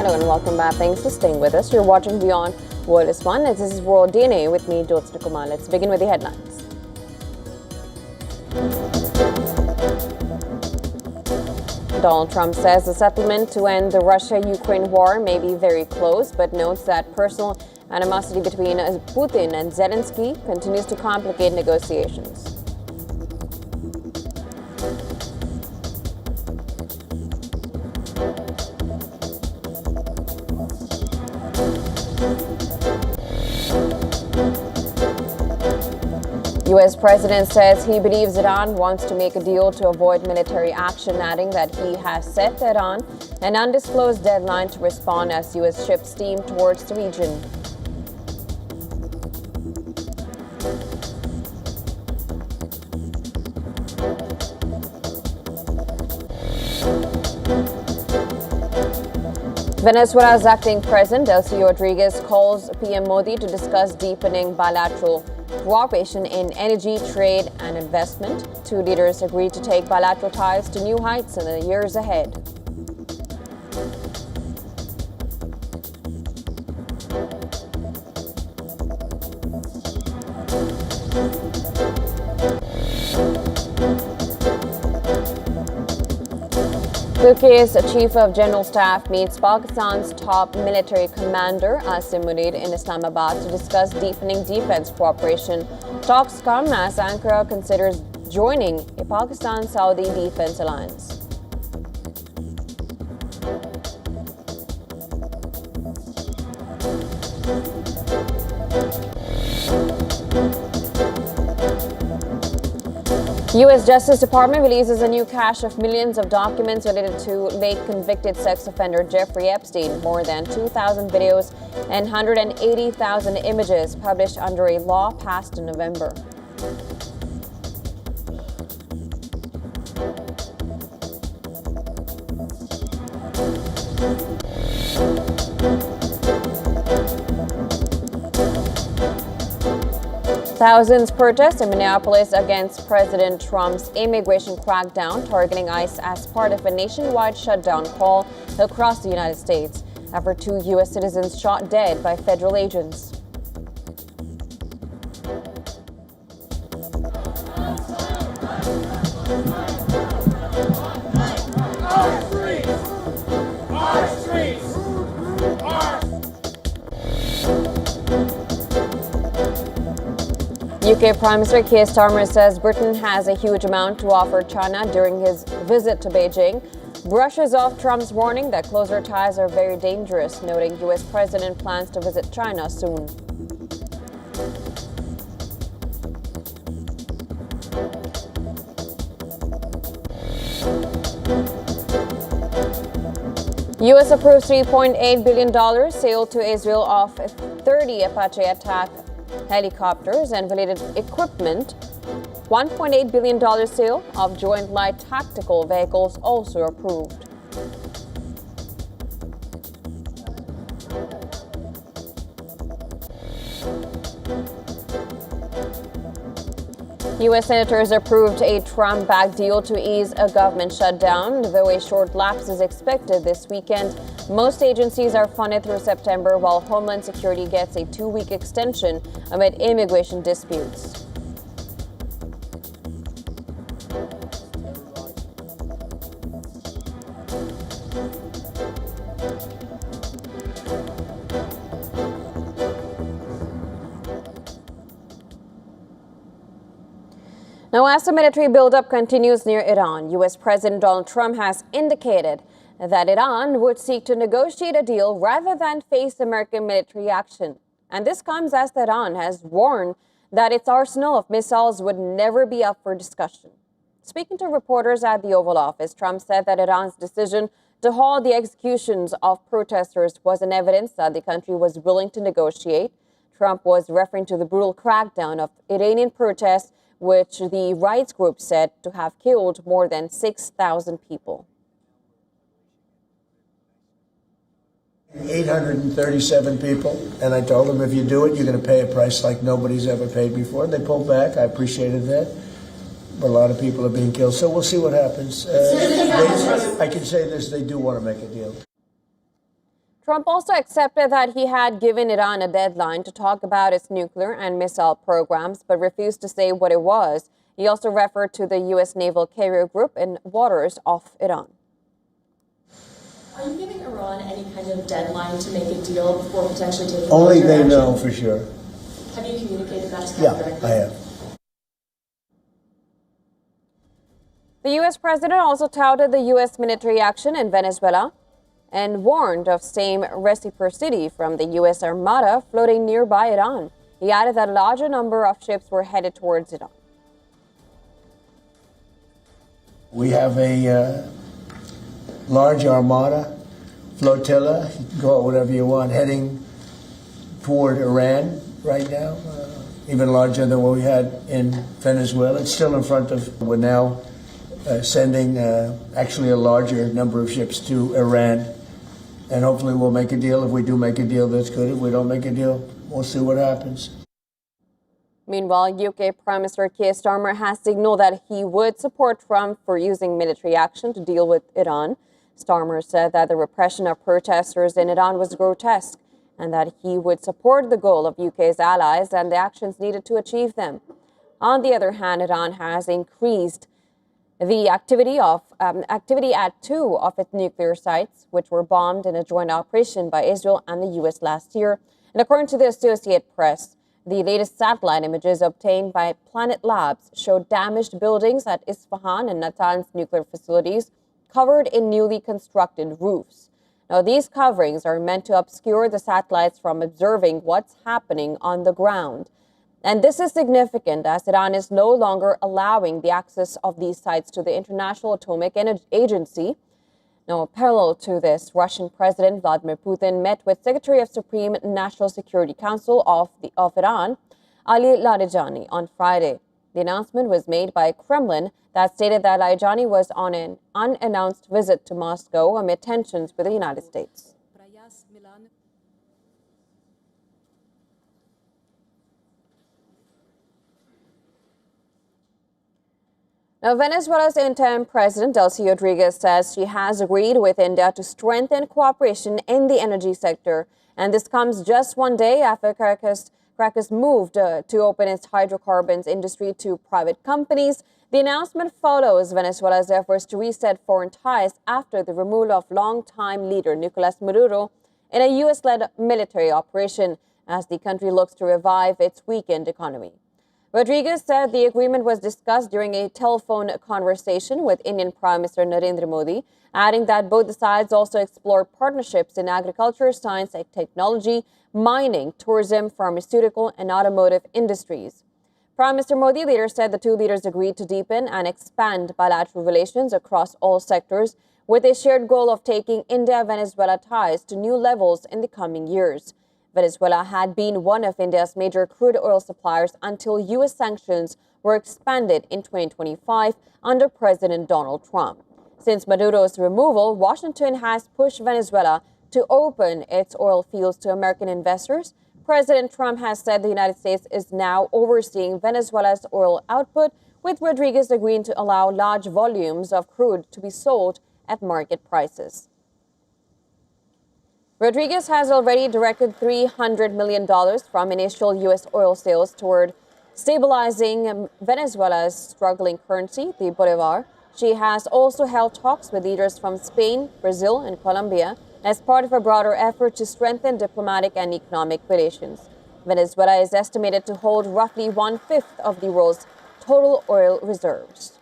Hello and welcome back. Thanks for staying with us. You're watching WION World is One. This is World DNA with me, Jyotsna Kumar. Let's begin with the headlines. Donald Trump says the settlement to end the Russia-Ukraine war may be very close, but notes that personal animosity between Putin and Zelensky continues to complicate negotiations. U.S. President says he believes Iran wants to make a deal to avoid military action, adding that he has set Iran an undisclosed deadline to respond as U.S. ships steam towards the region. Venezuela's acting president, Delcy Rodriguez, calls PM Modi to discuss deepening bilateral cooperation in energy, trade, and investment. Two leaders agreed to take bilateral ties to new heights in the years ahead. UK's Chief of General Staff meets Pakistan's top military commander Asim Munir in Islamabad to discuss deepening defense cooperation. Talks come as Ankara considers joining a Pakistan-Saudi defense alliance. U.S. Justice Department releases a new cache of millions of documents related to late convicted sex offender Jeffrey Epstein. More than 2,000 videos and 180,000 images published under a law passed in November. Thousands protest in Minneapolis against President Trump's immigration crackdown, targeting ICE as part of a nationwide shutdown call across the United States after two U.S. citizens shot dead by federal agents. UK Prime Minister Keir Starmer says Britain has a huge amount to offer China during his visit to Beijing. Brushes off Trump's warning that closer ties are very dangerous, noting US President plans to visit China soon. US approves $3.8 billion sale to Israel of 30 Apache attack helicopters and related equipment. $1.8 billion sale of joint light tactical vehicles also approved. U.S. senators approved a Trump-backed deal to ease a government shutdown, though a short lapse is expected this weekend. Most agencies are funded through September, while Homeland Security gets a 2-week extension amid immigration disputes. Now, as the military buildup continues near Iran, U.S. President Donald Trump has indicated that Iran would seek to negotiate a deal rather than face American military action. And this comes as Iran has warned that its arsenal of missiles would never be up for discussion. Speaking to reporters at the Oval Office, Trump said that Iran's decision to halt the executions of protesters was an evidence that the country was willing to negotiate. Trump was referring to the brutal crackdown of Iranian protests, which the rights group said to have killed more than 6,000 people. 837 people, and I told them, if you do it, you're going to pay a price like nobody's ever paid before. They pulled back. I appreciated that. But a lot of people are being killed, so we'll see what happens. I can say this, they do want to make a deal. Trump also accepted that he had given Iran a deadline to talk about its nuclear and missile programs, but refused to say what it was. He also referred to the U.S. naval carrier group in waters off Iran. Are you giving Iran any kind of deadline to make a deal before potentially taking Only military they action? know for sure. Have you communicated that to them Yeah, directly? I have. The U.S. president also touted the U.S. military action in Venezuela and warned of same reciprocity from the U.S. Armada floating nearby Iran. He added that a larger number of ships were headed towards Iran. We have a large armada, flotilla, you can call it whatever you want, heading toward Iran right now, even larger than what we had in Venezuela. It's still in front of, we're now sending actually a larger number of ships to Iran. And hopefully we'll make a deal. If we do make a deal, that's good. If we don't make a deal, we'll see what happens. Meanwhile, UK Prime Minister Keir Starmer has signaled that he would support Trump for using military action to deal with Iran. Starmer said that the repression of protesters in Iran was grotesque and that he would support the goal of UK's allies and the actions needed to achieve them. On the other hand, Iran has increased the activity at two of its nuclear sites, which were bombed in a joint operation by Israel and the U.S. last year. And according to the Associated Press, the latest satellite images obtained by Planet Labs showed damaged buildings at Isfahan and Natanz nuclear facilities covered in newly constructed roofs. Now, these coverings are meant to obscure the satellites from observing what's happening on the ground. And this is significant as Iran is no longer allowing the access of these sites to the International Atomic Energy Agency. Now, parallel to this, Russian President Vladimir Putin met with Secretary of Supreme National Security Council of Iran, Ali Larijani, on Friday. The announcement was made by Kremlin that stated that Larijani was on an unannounced visit to Moscow amid tensions with the United States. Now, Venezuela's interim president, Delcy Rodriguez, says she has agreed with India to strengthen cooperation in the energy sector. And this comes just one day after Caracas moved to open its hydrocarbons industry to private companies. The announcement follows Venezuela's efforts to reset foreign ties after the removal of longtime leader Nicolas Maduro in a U.S.-led military operation as the country looks to revive its weakened economy. Rodriguez said the agreement was discussed during a telephone conversation with Indian Prime Minister Narendra Modi, adding that both the sides also explored partnerships in agriculture, science and technology, mining, tourism, pharmaceutical and automotive industries. Prime Minister Modi later said the two leaders agreed to deepen and expand bilateral relations across all sectors with a shared goal of taking India-Venezuela ties to new levels in the coming years. Venezuela had been one of India's major crude oil suppliers until U.S. sanctions were expanded in 2025 under President Donald Trump. Since Maduro's removal, Washington has pushed Venezuela to open its oil fields to American investors. President Trump has said the United States is now overseeing Venezuela's oil output, with Rodriguez agreeing to allow large volumes of crude to be sold at market prices. Rodriguez has already directed $300 million from initial U.S. oil sales toward stabilizing Venezuela's struggling currency, the bolivar. She has also held talks with leaders from Spain, Brazil, and Colombia as part of a broader effort to strengthen diplomatic and economic relations. Venezuela is estimated to hold roughly 1/5 of the world's total oil reserves.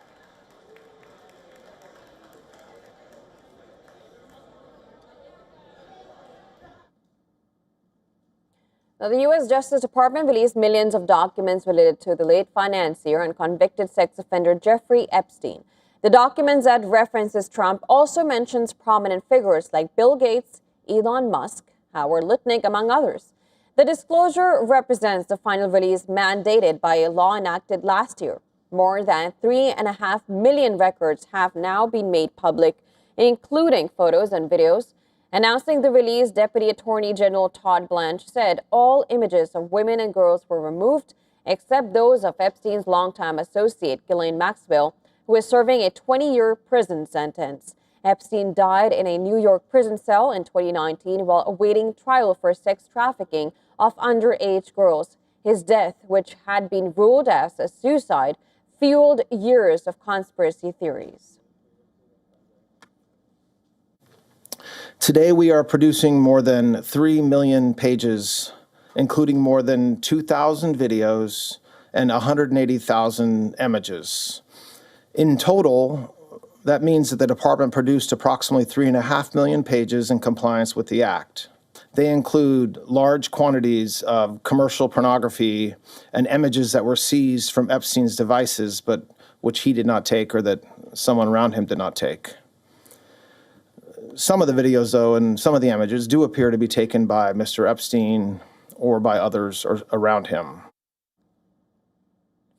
Now, the U.S. Justice Department released millions of documents related to the late financier and convicted sex offender Jeffrey Epstein. The documents that references Trump also mentions prominent figures like Bill Gates, Elon Musk, Howard Lutnick, among others. The disclosure represents the final release mandated by a law enacted last year. More than 3.5 million records have now been made public, including photos and videos. Announcing the release, Deputy Attorney General Todd Blanche said all images of women and girls were removed, except those of Epstein's longtime associate, Ghislaine Maxwell, who is serving a 20-year prison sentence. Epstein died in a New York prison cell in 2019 while awaiting trial for sex trafficking of underage girls. His death, which had been ruled as a suicide, fueled years of conspiracy theories. Today, we are producing more than 3 million pages, including more than 2,000 videos and 180,000 images. In total, that means that the department produced approximately 3.5 million pages in compliance with the Act. They include large quantities of commercial pornography and images that were seized from Epstein's devices, but which he did not take or that someone around him did not take. Some of the videos, though, and some of the images do appear to be taken by Mr. Epstein or by others around him.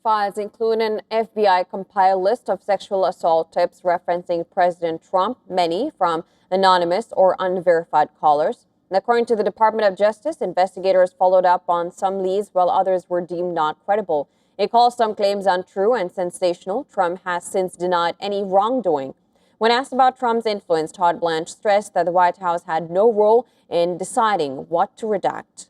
Files include an FBI-compiled list of sexual assault tips referencing President Trump, many from anonymous or unverified callers. And according to the Department of Justice, investigators followed up on some leads while others were deemed not credible. It calls some claims untrue and sensational. Trump has since denied any wrongdoing. When asked about Trump's influence, Todd Blanche stressed that the White House had no role in deciding what to redact.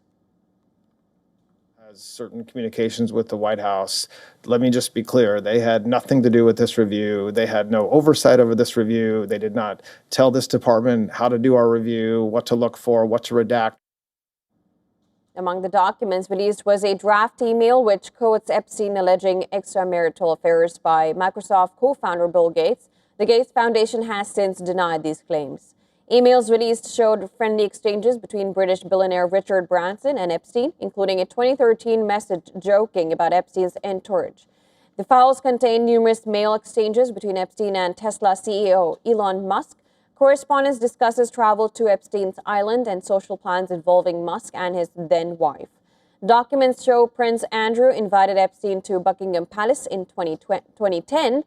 Certain communications with the White House. Let me just be clear, they had nothing to do with this review. They had no oversight over this review. They did not tell this department how to do our review, what to look for, what to redact. Among the documents released was a draft email which quotes Epstein alleging extramarital affairs by Microsoft co-founder Bill Gates. The Gates Foundation has since denied these claims. Emails released showed friendly exchanges between British billionaire Richard Branson and Epstein, including a 2013 message joking about Epstein's entourage. The files contain numerous mail exchanges between Epstein and Tesla CEO Elon Musk. Correspondence discusses travel to Epstein's island and social plans involving Musk and his then-wife. Documents show Prince Andrew invited Epstein to Buckingham Palace in 2010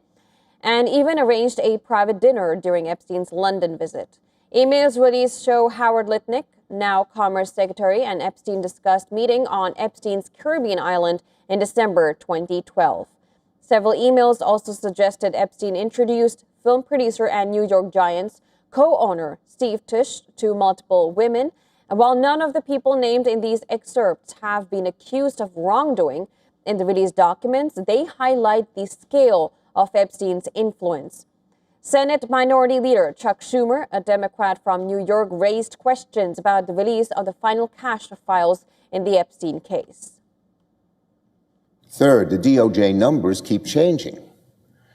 and even arranged a private dinner during Epstein's London visit. Emails released show Howard Lutnick, now Commerce Secretary, and Epstein discussed meeting on Epstein's Caribbean island in December 2012. Several emails also suggested Epstein introduced film producer and New York Giants co-owner Steve Tisch to multiple women. And while none of the people named in these excerpts have been accused of wrongdoing, in the released documents, they highlight the scale of Epstein's influence. Senate Minority Leader Chuck Schumer, a Democrat from New York, raised questions about the release of the final cache of files in the Epstein case. Third, the DOJ numbers keep changing.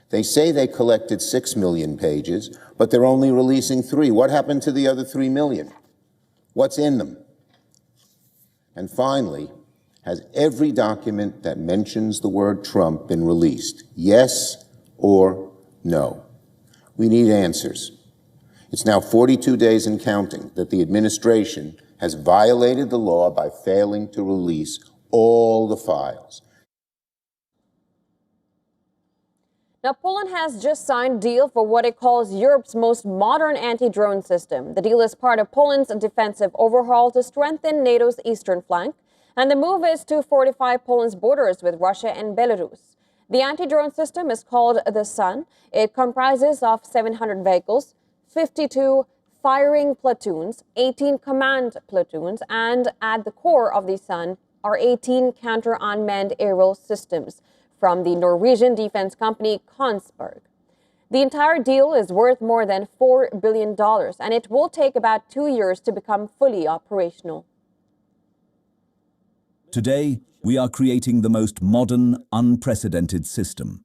They say they collected 6 million pages, but they're only releasing 3. What happened to the other 3 million? What's in them? And finally, has every document that mentions the word Trump been released? Yes or no? We need answers. It's now 42 days and counting that the administration has violated the law by failing to release all the files. Now, Poland has just signed a deal for what it calls Europe's most modern anti-drone system. The deal is part of Poland's defensive overhaul to strengthen NATO's eastern flank, and the move is to fortify Poland's borders with Russia and Belarus. The anti-drone system is called the Sun. It comprises of 700 vehicles, 52 firing platoons, 18 command platoons, and at the core of the Sun are 18 counter-unmanned aerial systems from the Norwegian defense company Kongsberg. The entire deal is worth more than $4 billion, and it will take about 2 years to become fully operational. Today, we are creating the most modern, unprecedented system.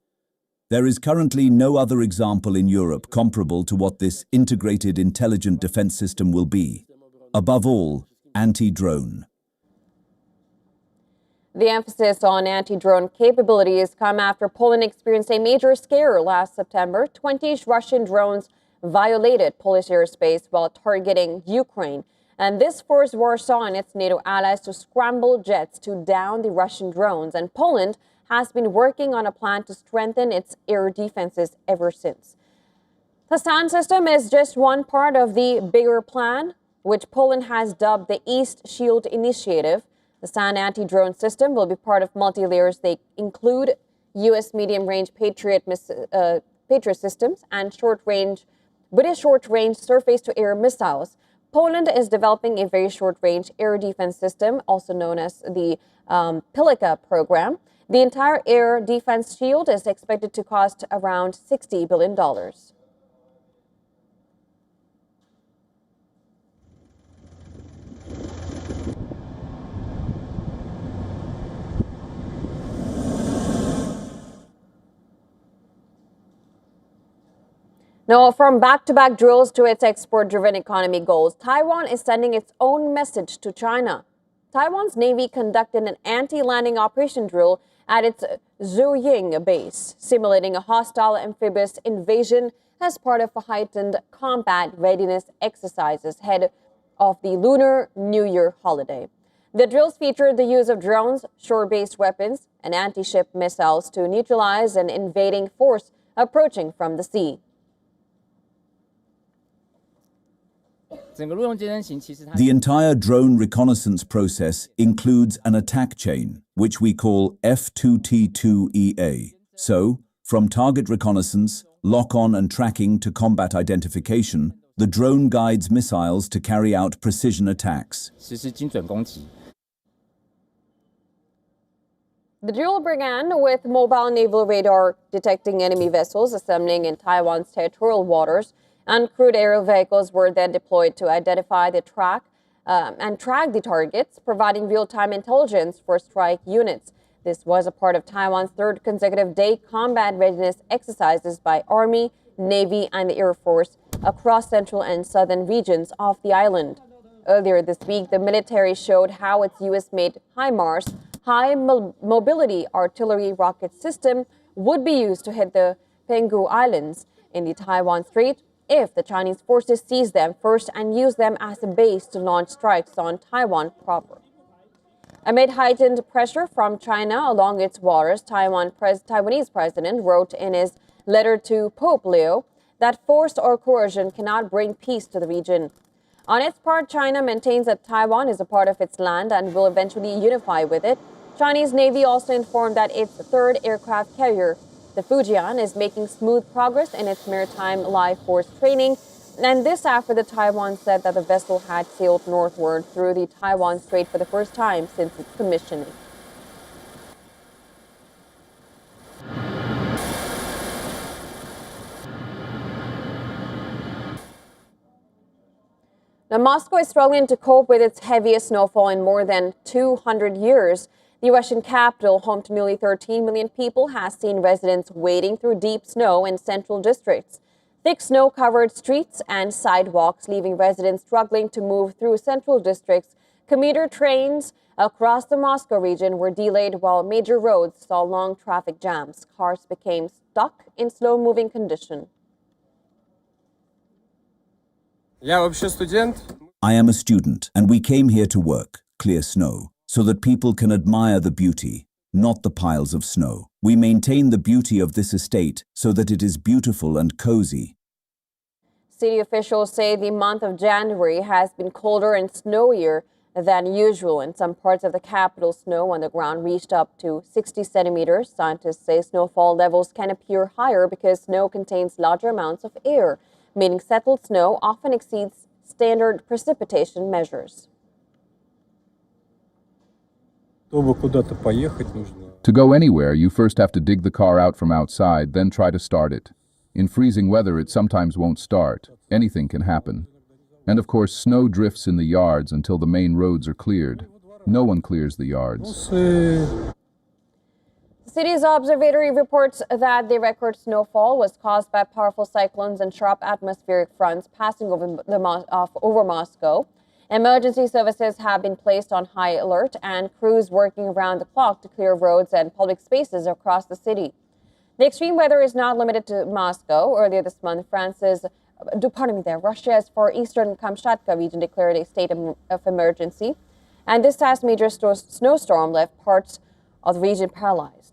There is currently no other example in Europe comparable to what this integrated intelligent defense system will be. Above all, anti-drone. The emphasis on anti-drone capabilities come after Poland experienced a major scare last September. 20 Russian drones violated Polish airspace while targeting Ukraine. And this forced Warsaw and its NATO allies to scramble jets to down the Russian drones. And Poland has been working on a plan to strengthen its air defenses ever since. The SAN system is just one part of the bigger plan, which Poland has dubbed the East Shield Initiative. The SAN anti-drone system will be part of multi-layers. They include U.S. medium-range Patriot systems and short-range British short-range surface-to-air missiles. Poland is developing a very short-range air defense system, also known as the Pilika program. The entire air defense shield is expected to cost around $60 billion. Now, from back-to-back drills to its export-driven economy goals, Taiwan is sending its own message to China. Taiwan's Navy conducted an anti-landing operation drill at its Zhuoying base, simulating a hostile amphibious invasion as part of a heightened combat readiness exercises ahead of the Lunar New Year holiday. The drills featured the use of drones, shore-based weapons, and anti-ship missiles to neutralize an invading force approaching from the sea. The entire drone reconnaissance process includes an attack chain, which we call F2T2EA. So, from target reconnaissance, lock-on and tracking to combat identification, the drone guides missiles to carry out precision attacks. The drill began with mobile naval radar detecting enemy vessels assembling in Taiwan's territorial waters. Uncrewed aerial vehicles were then deployed to identify the track the targets, providing real-time intelligence for strike units. This was a part of Taiwan's third consecutive day combat readiness exercises by Army, Navy, and the Air Force across central and southern regions of the island. Earlier this week, the military showed how its U.S.-made HIMARS, High Mobility Artillery Rocket System, would be used to hit the Penghu Islands in the Taiwan Strait if the Chinese forces seize them first and use them as a base to launch strikes on Taiwan proper. Amid heightened pressure from China along its waters, Taiwanese president wrote in his letter to Pope Leo that force or coercion cannot bring peace to the region. On its part, China maintains that Taiwan is a part of its land and will eventually unify with it. Chinese Navy also informed that its third aircraft carrier, the Fujian, is making smooth progress in its maritime life force training, and this after the Taiwan said that the vessel had sailed northward through the Taiwan Strait for the first time since its commissioning. Now, Moscow is struggling to cope with its heaviest snowfall in more than 200 years. The Russian capital, home to nearly 13 million people, has seen residents wading through deep snow in central districts. Thick snow-covered streets and sidewalks, leaving residents struggling to move through central districts. Commuter trains across the Moscow region were delayed while major roads saw long traffic jams. Cars became stuck in slow-moving condition. I am a student, and we came here to work, clear snow, so that people can admire the beauty, not the piles of snow. We maintain the beauty of this estate so that it is beautiful and cozy. City officials say the month of January has been colder and snowier than usual. In some parts of the capital, snow on the ground reached up to 60 centimeters. Scientists say snowfall levels can appear higher because snow contains larger amounts of air, meaning settled snow often exceeds standard precipitation measures. To go anywhere, you first have to dig the car out from outside, then try to start it. In freezing weather, it sometimes won't start. Anything can happen. And of course, snow drifts in the yards until the main roads are cleared. No one clears the yards. The city's observatory reports that the record snowfall was caused by powerful cyclones and sharp atmospheric fronts passing over Moscow. Emergency services have been placed on high alert and crews working around the clock to clear roads and public spaces across the city. The extreme weather is not limited to Moscow. Earlier this month, Russia's far eastern Kamchatka region declared a state of emergency, and this last major snowstorm left parts of the region paralyzed.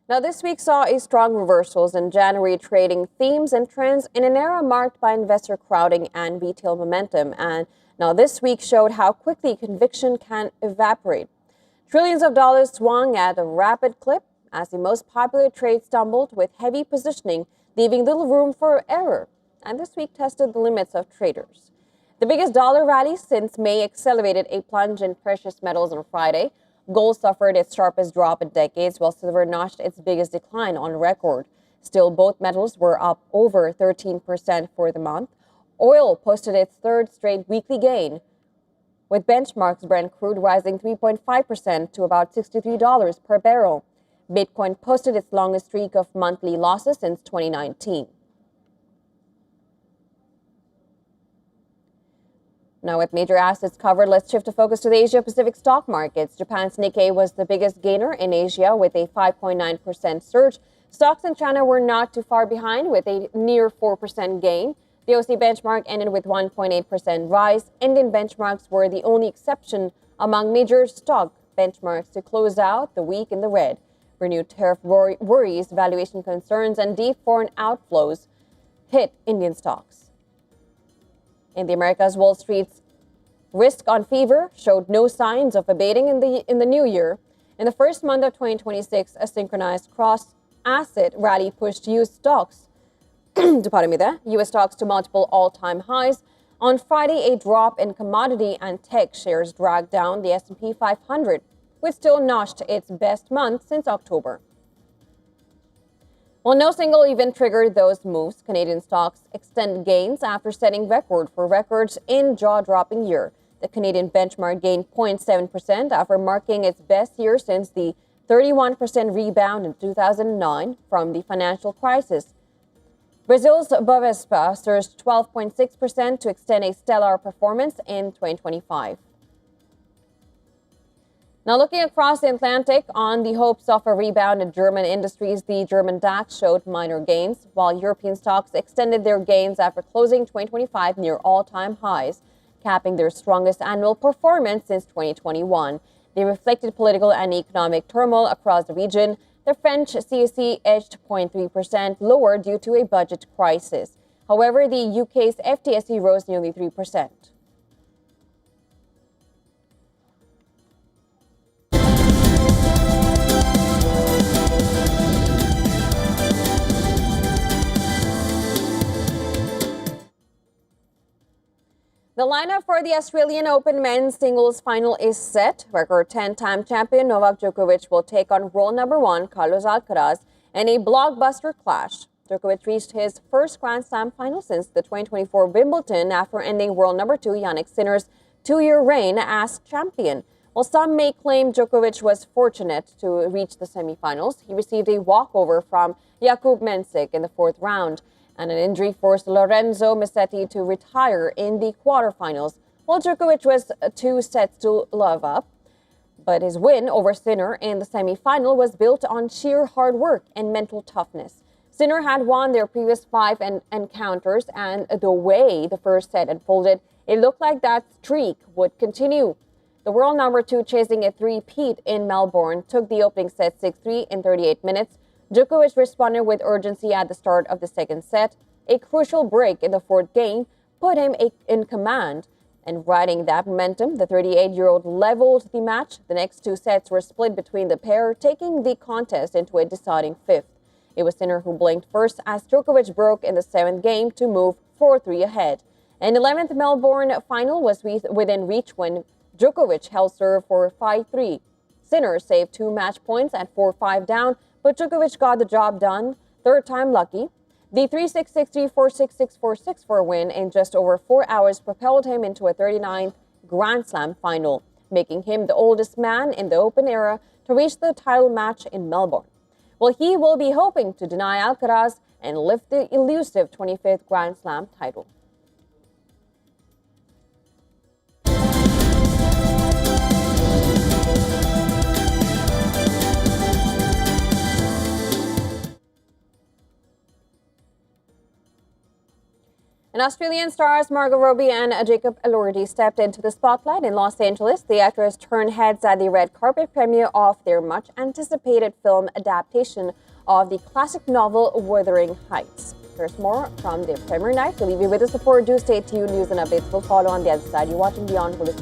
Now, this week saw a strong reversals in January trading themes and trends in an era marked by investor crowding and retail momentum. And now this week showed how quickly conviction can evaporate. Trillions of dollars swung at a rapid clip as the most popular trade stumbled with heavy positioning, leaving little room for error. And this week tested the limits of traders. The biggest dollar rally since May accelerated a plunge in precious metals on Friday. Gold suffered its sharpest drop in decades, while silver notched its biggest decline on record. Still, both metals were up over 13% for the month. Oil posted its third straight weekly gain, with benchmarks Brent crude rising 3.5% to about $63 per barrel. Bitcoin posted its longest streak of monthly losses since 2019. Now, with major assets covered, let's shift the focus to the Asia-Pacific stock markets. Japan's Nikkei was the biggest gainer in Asia with a 5.9% surge. Stocks in China were not too far behind with a near 4% gain. The OC benchmark ended with 1.8% rise. Indian benchmarks were the only exception among major stock benchmarks to close out the week in the red. Renewed tariff worries, valuation concerns, and deep foreign outflows hit Indian stocks. In the Americas, Wall Street's risk on fever showed no signs of abating in the new year. In the first month of 2026, a synchronized cross-asset rally pushed U.S. stocks, U.S. stocks to multiple all-time highs. On Friday, a drop in commodity and tech shares dragged down the S&P 500, which still notched its best month since October. While no single event triggered those moves, Canadian stocks extended gains after setting records in jaw-dropping year. The Canadian benchmark gained 0.7% after marking its best year since the 31% rebound in 2009 from the financial crisis. Brazil's Bovespa surged 12.6% to extend a stellar performance in 2025. Now, looking across the Atlantic on the hopes of a rebound in German industries, the German DAX showed minor gains, while European stocks extended their gains after closing 2025 near all-time highs, capping their strongest annual performance since 2021. They reflected political and economic turmoil across the region. The French CAC edged 0.3% lower due to a budget crisis. However, the UK's FTSE rose nearly 3%. The lineup for the Australian Open men's singles final is set. Record 10-time champion Novak Djokovic will take on world number one Carlos Alcaraz in a blockbuster clash. Djokovic reached his first Grand Slam final since the 2024 Wimbledon after ending world number two Jannik Sinner's two-year reign as champion. While some may claim Djokovic was fortunate to reach the semifinals, he received a walkover from Jakub Mensik in the fourth round, and an injury forced Lorenzo Musetti to retire in the quarterfinals, while Djokovic was 2 sets to love up. But his win over Sinner in the semifinal was built on sheer hard work and mental toughness. Sinner had won their previous 5 encounters, and the way the first set unfolded, it looked like that streak would continue. The world number two, chasing a three-peat in Melbourne, took the opening set 6-3 in 38 minutes. Djokovic responded with urgency at the start of the second set. A crucial break in the fourth game put him in command. And riding that momentum, the 38-year-old leveled the match. The next 2 sets were split between the pair, taking the contest into a deciding fifth. It was Sinner who blinked first as Djokovic broke in the 7th game to move 4-3 ahead. An 11th Melbourne final was within reach when Djokovic held serve for 5-3. Sinner saved 2 match points at 4-5 down, but Djokovic got the job done, third time lucky. The 3-6, 6-3, 4-6, 6-4, 6-4 win in just over 4 hours propelled him into a 39th Grand Slam final, making him the oldest man in the Open era to reach the title match in Melbourne. Well, he will be hoping to deny Alcaraz and lift the elusive 25th Grand Slam title. And Australian stars Margot Robbie and Jacob Elordi stepped into the spotlight in Los Angeles. The actors turned heads at the red carpet premiere of their much-anticipated film adaptation of the classic novel Wuthering Heights. Here's more from the premiere night. We'll leave you with the support. Do stay tuned. News and updates will follow on the other side. You're watching Beyond Police.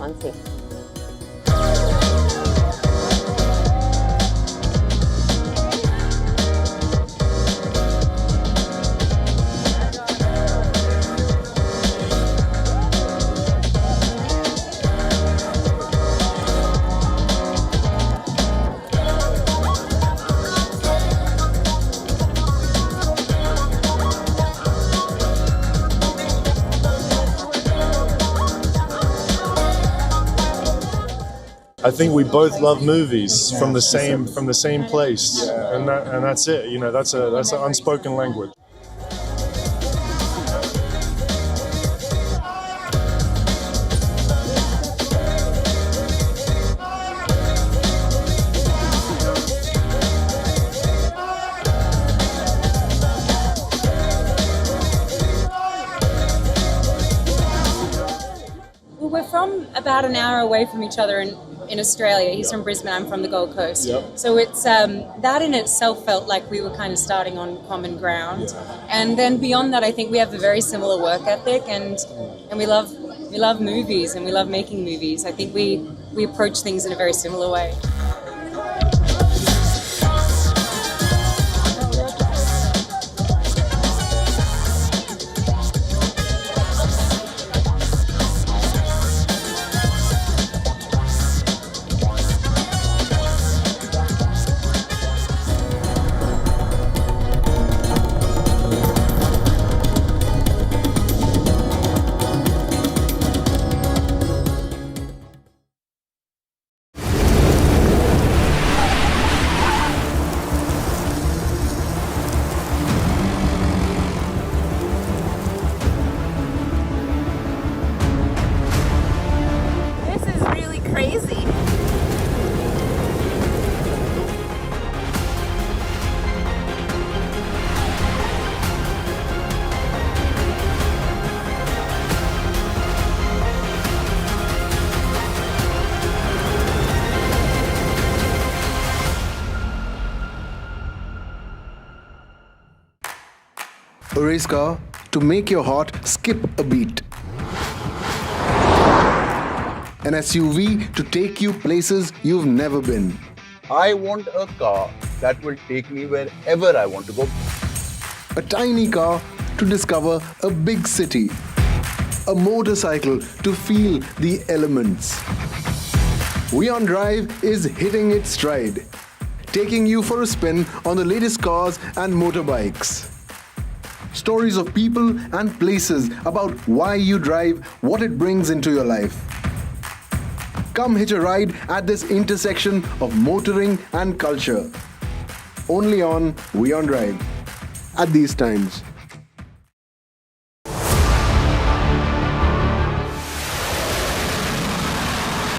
I think we both love movies from the same place, and that's it. You know, that's an unspoken language. Well, we're from about an hour away from each other in Australia. He's from Brisbane, I'm from the Gold Coast. Yep. So it's that in itself felt like we were kind of starting on common ground. And then beyond that, I think we have a very similar work ethic, and we love movies, and we love making movies. I think we approach things in a very similar way. Crazy. A race car to make your heart skip a beat. An SUV to take you places you've never been. I want a car that will take me wherever I want to go. A tiny car to discover a big city. A motorcycle to feel the elements. WION Drive is hitting its stride, taking you for a spin on the latest cars and motorbikes. Stories of people and places about why you drive, what it brings into your life. Come hitch a ride at this intersection of motoring and culture. Only on WION Drive. At these times.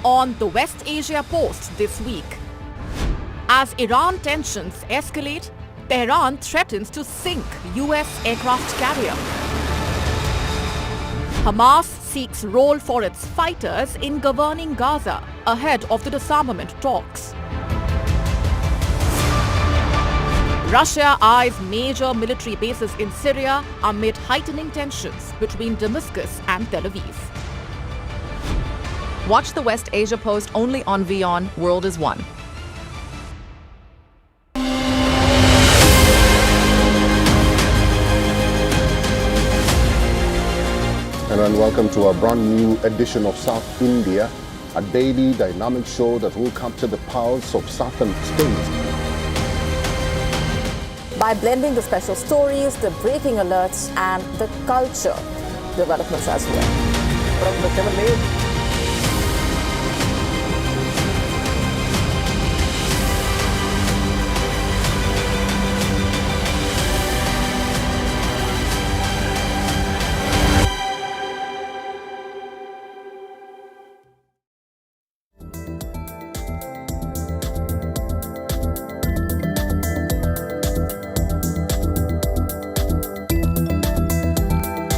On the West Asia Post this week. As Iran tensions escalate, Tehran threatens to sink US aircraft carrier. Hamas seeks role for its fighters in governing Gaza ahead of the disarmament talks. Russia eyes major military bases in Syria amid heightening tensions between Damascus and Tel Aviv. Watch the West Asia Post only on WION World is One. And welcome to a brand new edition of South India, a daily dynamic show that will capture the pulse of southern states. By blending the special stories, the breaking alerts, and the culture developments as well. From the 7 days.